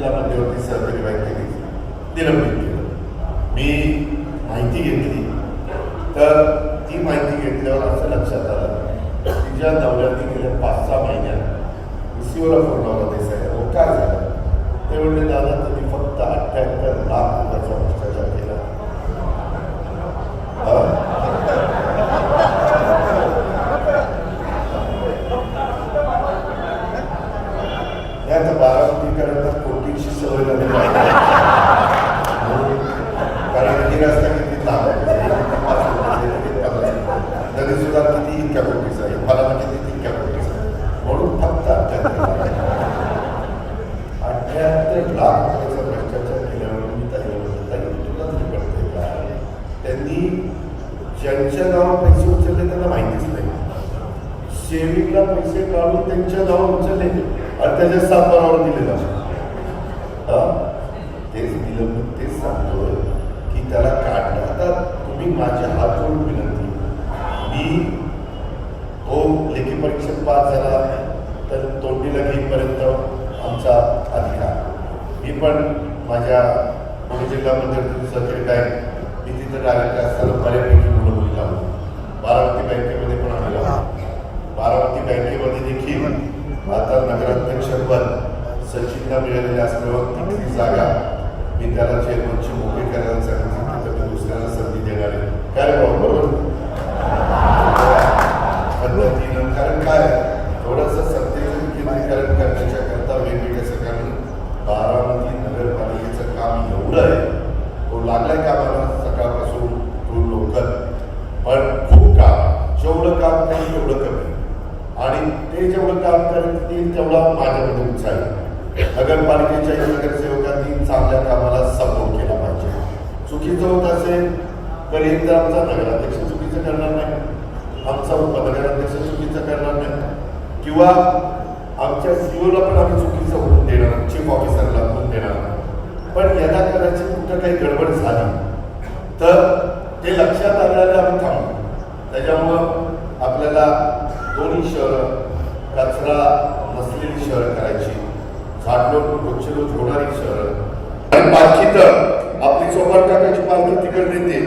जिल्हा मध्यवर्ती सहकारी बँकेने निलंबित केलं. मी माहिती घेतली तर ती माहिती घेतल्यावर असं लक्षात आलं तिच्या नवऱ्याने गेल्या 5-6 महिन्यात रिसिव्हर फोनला दिसायला. मग काय झालं ते म्हणले, दादा तुम्ही फक्त 78 लाख रुपयाचा भ्रष्टाचार केला. बारामतीकरांना कोटीची सवय लागली कारण ही रस्ता किती तरी सुद्धा किती इतक्या कोटीचा आहे, मला किती इतक्या कोटीचा म्हणून फक्त 78 लाख रुपयाचा भ्रष्टाचार केल्यावर मी ताई तुलाच कळते का? त्यांनी ज्यांच्या नावावर पैसे उचलले त्यांना माहितीच नाही. शेविंगला पैसे काढून त्यांच्या नावावर उचलले आणि त्याच्या सातबारावर दिलेला. तेच दिलं, तेच सांगतो की त्याला काढलं. आता तुम्ही माझ्या हात जोडून विनंती, मी तो लेखी परीक्षेत पास झाला तर तोंडीला घेईपर्यंत आमचा अधिकार. मी पण माझ्या पुणे जिल्ह्यामध्ये सहकारी बँक मी तिथं डायरेक्ट असताना बऱ्यापैकी मुलं मुली लावली. बारामती बँकेमध्ये पण आम्ही लावलो. बारामती बँकेमध्ये देखील आता नगराध्यक्ष पद सचिनला मिळालेले असल्यावर तिथली जागा मी त्याला चेअरमनची मोकळी करायला सांगितली. तर मी दुसऱ्याला संधी देणार आहे. काय बरोबर पद्धतीनं, कारण काय थोडंसं सत्तेचं केंद्रीकरण करण्याच्या करता वेगवेगळ्या सगळ्यांनी बारामती नगरपालिकेचं काम एवढं आहे, तो लागलाय कामाला सकाळपासून तो लोकल, पण खूप काम, जेवढं काम नाही तेवढं कमी आणि ते जेवढं काम करतील तेवढा माझ्यामध्ये उत्साह आहे. नगरपालिकेच्या नगरसेवकांनी चांगल्या कामाला सपोर्ट केला पाहिजे. चुकीचं होत असेल तर एकदा आमचा नगराध्यक्ष चुकीचं करणार नाही, आमचा उपनगराध्यक्ष चुकीचं करणार नाही किंवा आमच्या सीओला पण आम्ही चुकीचं होऊन देणार, चीफ ऑफिसरला होऊन देणार नाही. पण यदा कदाचित कुठं काही गडबड झाली तर ते लक्षात आल्याला आम्ही थांबू. त्याच्यामुळं आपल्याला दोन्ही शहरं कचरा नसलेली शहरं करायची, झाडलोट वृक्षलोट होणारी शहरं. आणि पालखी तर आपली चोपट काकाची पालखी तिकडे नेते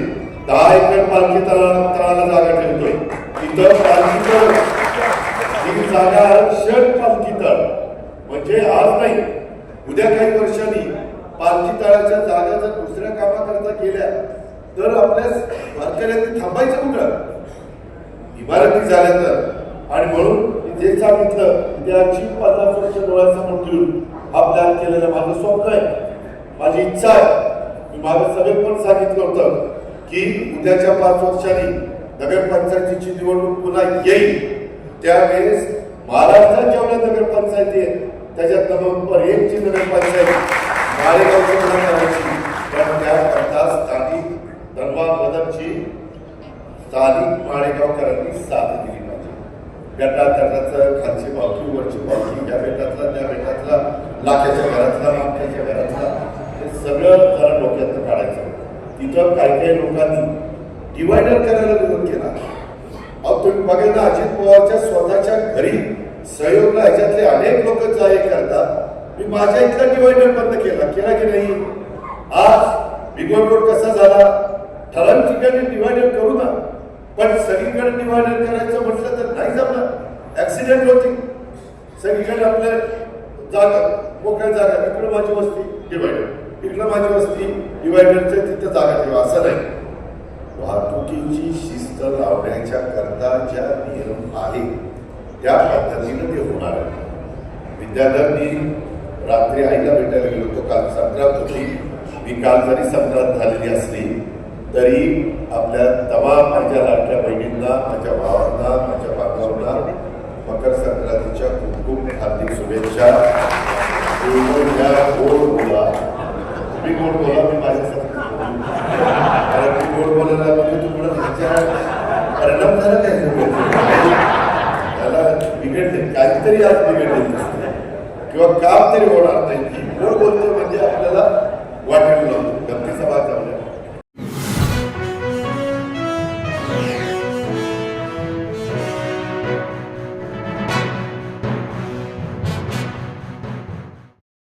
10 एकर पालखी तळाला जागा ठेवतोय. तिथं पालखी तळ ही जागा षट पालखी तळ म्हणजे आज नाही उद्या काही वर्षांनी पालखी तळाच्या जागा जर दुसऱ्या कामाकरता गेल्या तर आपल्या वारकऱ्यांनी थांबायचं कुठं? इमारती झाल्या तर. आणि म्हणून जे सांगितलं त्याची 50 वर्ष डोळ्यासमोर ठेवून हा प्लॅन केलेलं माझं स्वप्न आहे, माझी इच्छा आहे. मी माझ्या सभेत पण सांगितलं होतं की उद्याच्या 5 वर्षांनी नगरपंचायतीची निवडणूक पुन्हा येईल त्यावेळेस महाराष्ट्रात जेवढ्या नगरपंचायती आहेत त्याच्यात नंबर 1 ची नगरपंचायत माळेगावची करायची. पण त्याकरता स्थानिक धनवान बदलची स्थानिक माळेगावकरांनी साथ दिली पाहिजे. गटाचं खालची पावती वरची पावती, या बेटातला त्या बेटातला, लाख्याच्या घरातला मागच्या घरातला, हे सगळं जरा डोक्यात काढायचं. तिथं काही काही लोकांनी डिवायडर करायला विरोध केला. अहो तुम्ही बघा ना, अजित पवारच्या स्वतःच्या घरी सहयोगला ह्याच्यातले अनेक लोक जाहीर करतात. मी माझ्या इथला डिवायडर बंद केला की नाही? आज बिगोड रोड कसा झाला? ठराविक ठिकाणी डिवायडर करू ना, पण सगळीकडे डिवायडर करायचं म्हटलं तर नाही जमणार. ऍक्सिडेंट होते सगळीकडे. आपल्या जागा मोकळ्या जागा, इकडं माझी वस्ती डिवायडर, इकडं माझी वस्ती डिवायडरच्या तिथं जागा ठेवा असं नाही. वाहतुकीची शिस्त लावण्याच्या करता ज्या नियम आहेत त्या पद्धतीनं ते होणार आहे. विद्याधरनी रात्री आईला भेटायला गेलो होतो. काल संक्रांत होती. मी काल जरी संक्रांत झालेली असली तरी आपल्या तमाम माझ्या लाडक्या बहिणींना, माझ्या भावांना, माझ्या बांधवांना मकर संक्रांतीच्या खूप खूप हार्दिक शुभेच्छा. गोड बोला, तुम्ही गोड बोला, मी माझ्यासाठी कारण मी गोड बोलायला म्हणजे तुम्हाला परिणाम झाला काय त्याला बिघडले काहीतरी आज